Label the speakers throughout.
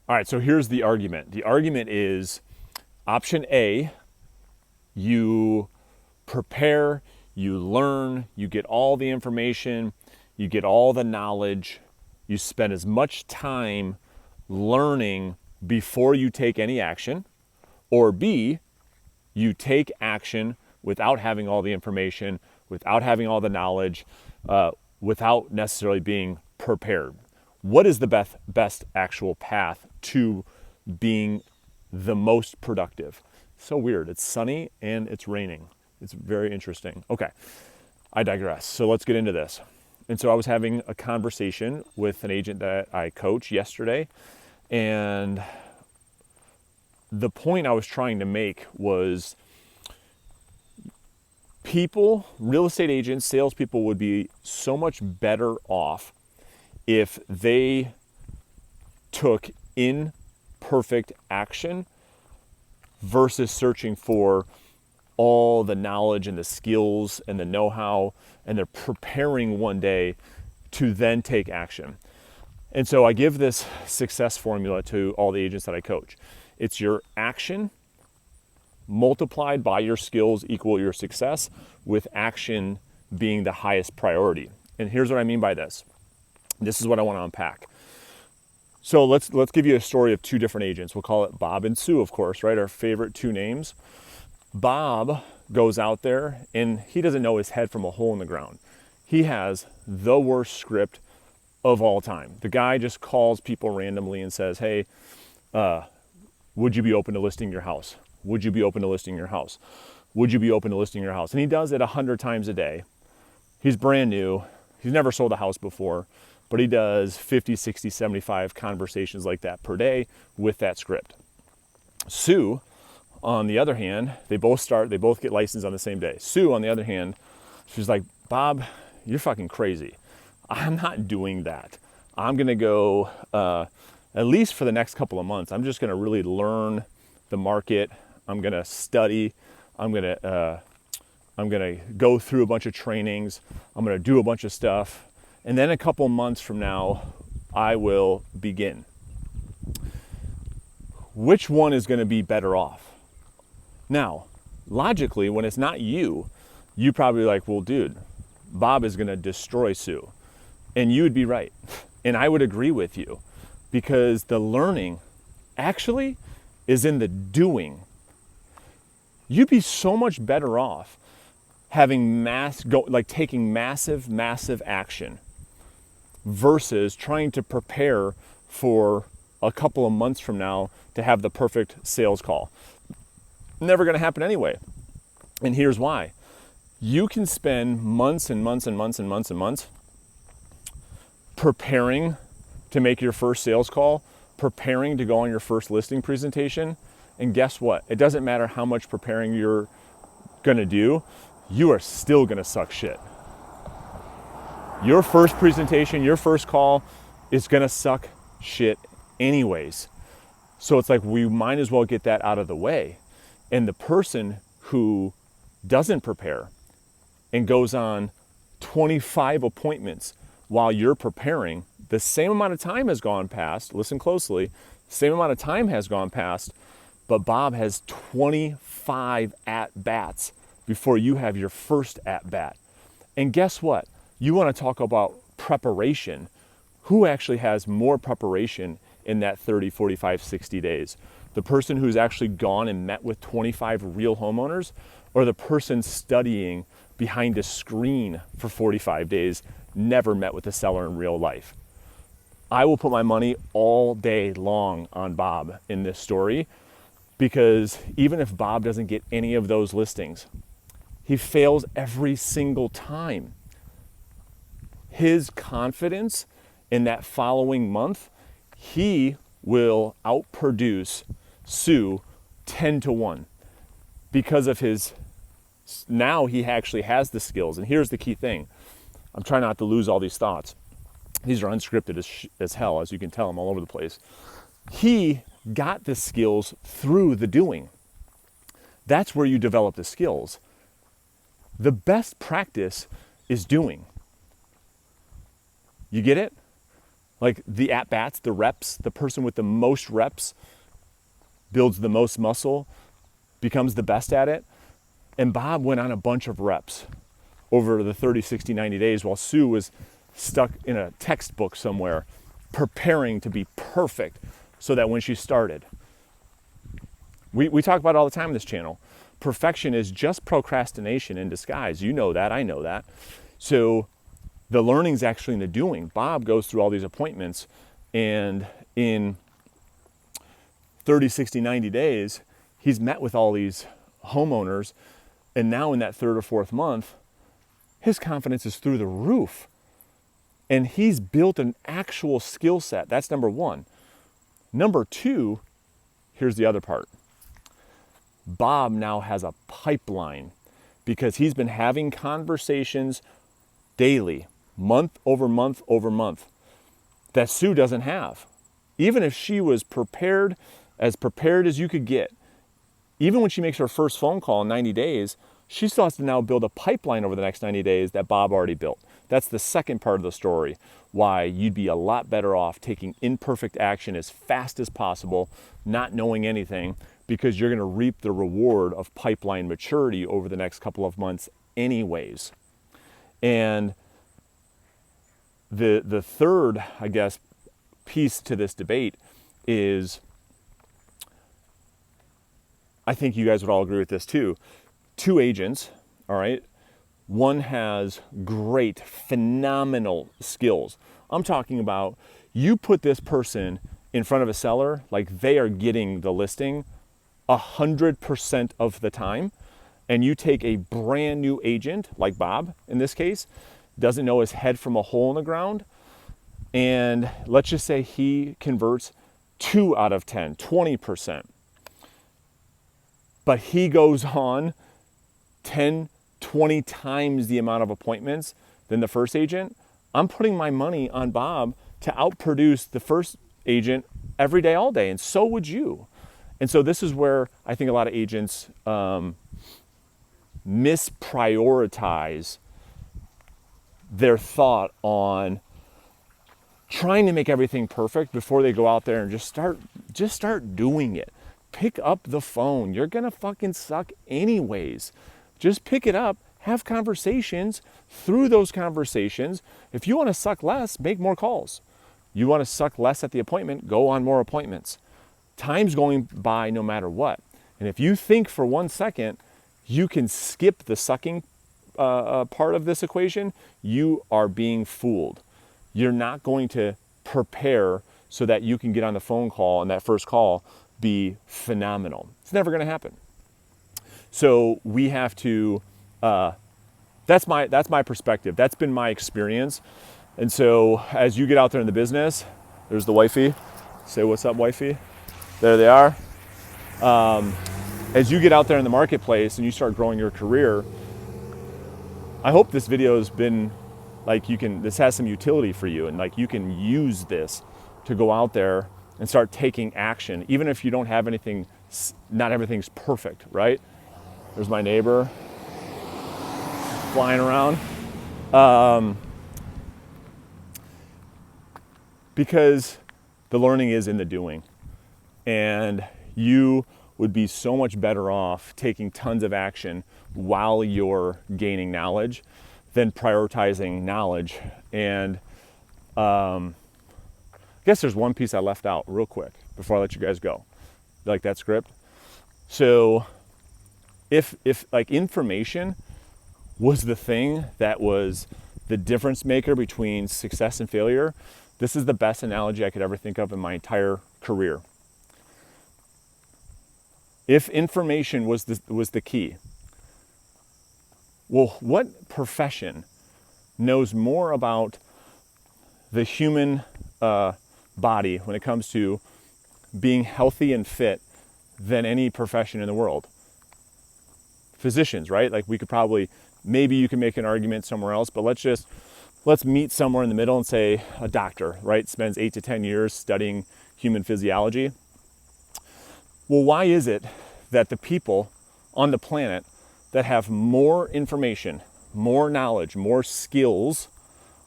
Speaker 1: All right, so here's the argument. The argument is option A, you prepare, you learn, you get all the information, you get all the knowledge, you spend as much time learning before you take any action, or B, you take action without having all the information, without having all the knowledge, without necessarily being prepared. What is the best actual path to being the most productive? So weird. It's sunny and it's raining. It's very interesting. Okay, I digress. So let's get into this. And so I was having a conversation with an agent that I coach yesterday, and the point I was trying to make was people, real estate agents, salespeople would be so much better off if they took imperfect action versus searching for all the knowledge and the skills and the know-how, and they're preparing one day to then take action. And so I give this success formula to all the agents that I coach. It's your action multiplied by your skills equal your success, with action being the highest priority. And here's what I mean by this. This is what I want to unpack. So let's give you a story of two different agents. We'll call it Bob and Sue, of course, right? Our favorite two names. Bob goes out there and he doesn't know his head from a hole in the ground. He has the worst script of all time. The guy just calls people randomly and says, hey, would you be open to listing your house? Would you be open to listing your house? Would you be open to listing your house? And he does it 100 times a day. He's brand new. He's never sold a house before, but he does 50, 60, 75 conversations like that per day with that script. Sue, on the other hand, they both get licensed on the same day. Sue, on the other hand, she's like, Bob, you're fucking crazy. I'm not doing that. I'm going to go, at least for the next couple of months, I'm just going to really learn the market. I'm going to study. I'm going to go through a bunch of trainings. I'm going to do a bunch of stuff. And then a couple months from now, I will begin. Which one is going to be better off? Now, logically, when it's not you, you probably like, well, dude, Bob is going to destroy Sue. And you would be right. And I would agree with you, because the learning actually is in the doing. You'd be so much better off having taking massive action versus trying to prepare for a couple of months from now to have the perfect sales call. Never going to happen anyway. And here's why. You can spend months and months and months and months and months preparing to make your first sales call, preparing to go on your first listing presentation. And guess what? It doesn't matter how much preparing you're going to do, you are still going to suck shit. Your first presentation, your first call is going to suck shit anyways. So it's like, we might as well get that out of the way. And the person who doesn't prepare and goes on 25 appointments while you're preparing, the same amount of time has gone past, listen closely, same amount of time has gone past, but Bob has 25 at-bats before you have your first at-bat. And guess what? You want to talk about preparation. Who actually has more preparation in that 30, 45, 60 days? The person who's actually gone and met with 25 real homeowners, or the person studying behind a screen for 45 days, never met with a seller in real life? I will put my money all day long on Bob in this story, because even if Bob doesn't get any of those listings, he fails every single time. His confidence in that following month, he will outproduce Sue 10-1 because of his, now he actually has the skills. And here's the key thing. I'm trying not to lose all these thoughts. These are unscripted as hell, as you can tell, I'm all over the place. He got the skills through the doing. That's where you develop the skills. The best practice is doing. You get it? Like the at-bats, the reps, the person with the most reps builds the most muscle, becomes the best at it. And Bob went on a bunch of reps over the 30, 60, 90 days while Sue was stuck in a textbook somewhere, preparing to be perfect so that when she started. We talk about it all the time on this channel. Perfection is just procrastination in disguise. You know that, I know that. So the learning's actually in the doing. Bob goes through all these appointments, and in 30, 60, 90 days, he's met with all these homeowners, and now in that third or fourth month, his confidence is through the roof. And he's built an actual skill set. That's number one. Number two, here's the other part. Bob now has a pipeline because he's been having conversations daily, month over month over month, that Sue doesn't have. Even if she was prepared as you could get, even when she makes her first phone call in 90 days, she still has to now build a pipeline over the next 90 days that Bob already built. That's the second part of the story, why you'd be a lot better off taking imperfect action as fast as possible, not knowing anything, because you're going to reap the reward of pipeline maturity over the next couple of months anyways. And the third, I guess, piece to this debate is, I think you guys would all agree with this too. Two agents, all right? One has great, phenomenal skills. I'm talking about you put this person in front of a seller, like they are getting the listing 100% of the time. And you take a brand new agent, like Bob in this case, doesn't know his head from a hole in the ground. And let's just say he converts 2 out of 10, 20%. But he goes on 10, 20 times the amount of appointments than the first agent. I'm putting my money on Bob to outproduce the first agent every day, all day, and so would you. And so this is where I think a lot of agents misprioritize their thought on trying to make everything perfect before they go out there and just start doing it. Pick up the phone. You're gonna fucking suck anyways. Just pick it up, have conversations. Through those conversations, if you want to suck less, make more calls. You want to suck less at the appointment, go on more appointments. Time's going by no matter what. And if you think for 1 second you can skip the sucking part of this equation, you are being fooled. You're not going to prepare so that you can get on the phone call and that first call be phenomenal. It's never going to happen. So we have to, that's my perspective. That's been my experience. And so as you get out there in the business, there's the wifey. Say, what's up, wifey? There they are. As you get out there in the marketplace and you start growing your career, I hope this video has been like this has some utility for you, and like you can use this to go out there and start taking action, even if you don't have anything, not everything's perfect, right? There's my neighbor flying around. Because the learning is in the doing. And you would be so much better off taking tons of action while you're gaining knowledge than prioritizing knowledge. And I guess there's one piece I left out real quick before I let you guys go. Like that script. So if like information was the thing that was the difference maker between success and failure, this is the best analogy I could ever think of in my entire career. If information was the key, well, what profession knows more about the human body when it comes to being healthy and fit than any profession in the world? Physicians, right? Like we could probably, maybe you can make an argument somewhere else, but let's meet somewhere in the middle and say a doctor, right? Spends 8 to 10 years studying human physiology. Well, why is it that the people on the planet that have more information, more knowledge, more skills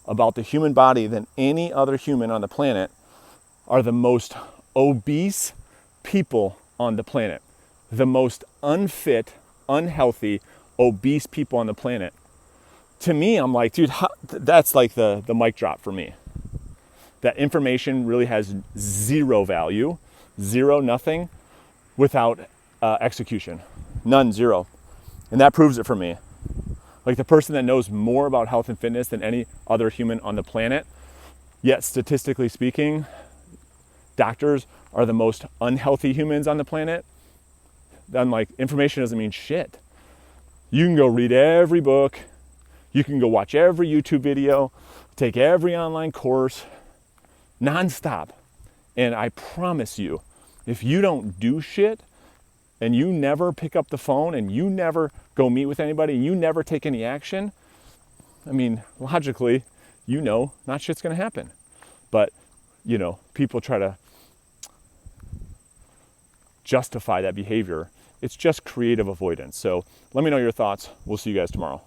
Speaker 1: about the human body than any other human on the planet are the most obese people on the planet. The most unfit, unhealthy, obese people on the planet. To me, I'm like, dude, that's like the mic drop for me. That information really has zero value, zero, nothing, without execution. None, zero. And that proves it for me. Like the person that knows more about health and fitness than any other human on the planet, yet statistically speaking, doctors are the most unhealthy humans on the planet. I'm like, information doesn't mean shit. You can go read every book, you can go watch every YouTube video, take every online course, nonstop. And I promise you, if you don't do shit, and you never pick up the phone, and you never go meet with anybody, and you never take any action, I mean, logically, not shit's gonna happen. But, people try to justify that behavior. It's just creative avoidance. So let me know your thoughts. We'll see you guys tomorrow.